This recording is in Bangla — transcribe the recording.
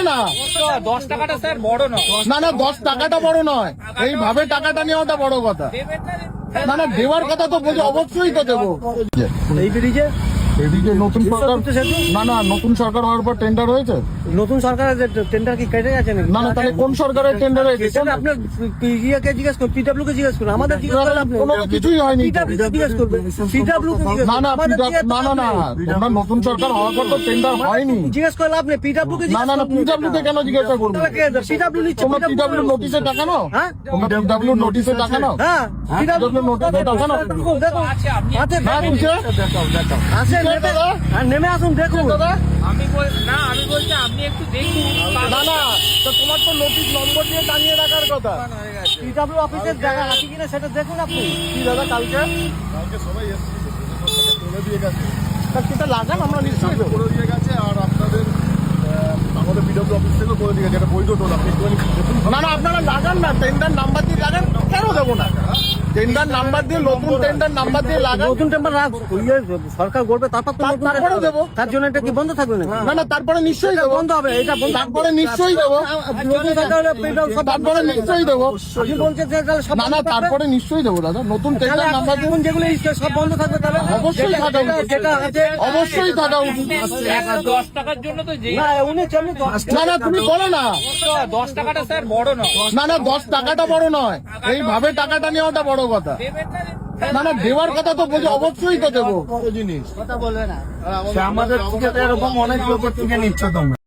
না 10 টাকাটা স্যার বড় নয়। না না 10 টাকাটা বড় নয়, এইভাবে টাকাটা নেওয়াটা বড় কথা। না না দেওয়ার কথা তো বলছি, অবশ্যই তো দেবো। এই ব্রিজে এদিকে নতুন সরকার, না না নতুন সরকার হওয়ার পর টেন্ডার হয়েছে। নতুন সরকারের টেন্ডার কি কেটে গেছে নাকি? না না তাহলে কোন সরকারের টেন্ডার হয়েছে? আপনার ইয়েকে জিজ্ঞেস করুন, পিডব্লিউ কে জিজ্ঞেস করুন, আমাদের জিজ্ঞেস করলে আপনি কোনো কিছুই হয়নি। পিডব্লিউ কে জিজ্ঞেস করবেন, পিডব্লিউ কে জিজ্ঞেস না না করুন, আমাদের না না না তোমরা নতুন সরকার হওয়ার পর তো টেন্ডার হয়নি। জিজ্ঞেস করলে আপনি পিডব্লিউ কে না জিজ্ঞেস না না করুন। পিডব্লিউ তে কেন জিজ্ঞাসা করবো? পিডব্লিউ নিচ্ছে, তোমরা পিডব্লিউ নোটিশে টাকা নাও? হ্যাঁ তোমরা পিডব্লিউ নোটিশে টাকা নাও? হ্যাঁ পিডব্লিউ নোটিশে টাকা নাও? দেখুন আছে আপনি আছে হ্যাঁ বুঝছে? আসেন নেমে আসুন দেখুন। আমি বলছি আপনি একটু দেখুন। না না তো তোমার তো নোটিশ নম্বর দিয়ে টানিয়ে রাখার কথা। পিডব্লিউ অফিসের জায়গা আছে কিনা সেটা দেখুন আপনি। কি দাদা কালকে সবাই এসেছে, করে দিয়ে গেছে, তা সেটা লাগান, আমরা নিশ্চয়ই দেবো। করে দিয়ে গেছে। আর আপনাদের আমাদের বিডব্লিউ অফিস থেকেও করে দিয়ে গেছে, এটা বৈধ টোল। আপনি একটুখানি দেখুন। না না আপনারা লাগান না, টেন্ডার নাম্বার দিয়ে লাগান, কেন দেবো না? টেন্ডার নাম্বার দিয়ে, নতুন টেন্ডার নাম্বার দিয়ে লাগান। নতুন টেম্পার সরকার করবে, তারপর তো নতুন তারপরে tender দেবো। হবে। তার জন্য এটা কি বন্ধ থাকবে না? না না তারপরে নিশ্চয়ই দেবো, বন্ধ হবে, এটা বন্ধ। তারপরে নিশ্চয়ই দেবো, নতুন সরকার হলে PW সব তারপরে নিশ্চয়ই দেবো। আপনি বলছেন যে তাহলে সব না না বন্ধ থাকবে? তারপরে নিশ্চয়ই দেবো দাদা, নতুন তাহলে টেন্ডার নাম্বার দিয়ে। এখন যেগুলো সব বন্ধ থাকবে তাহলে অবশ্যই থাকা উচিত। যেটা আছে অবশ্যই থাকা উচিত। 10 টাকার জন্য তো যে না উনি কেমনি না না তুমি বলো না, 10 টাকাটা স্যার বড় নয়। না না 10 টাকাটা বড় নয়, এইভাবে টাকাটা নেওয়াটা বড় কথা। না না দেওয়ার কথা তো বলছি, অবশ্যই তো দেবো। জিনিস কথা বলবে না। আমাদের থেকে এরকম অনেক লোকের থেকে নিচ্ছ তোমরা।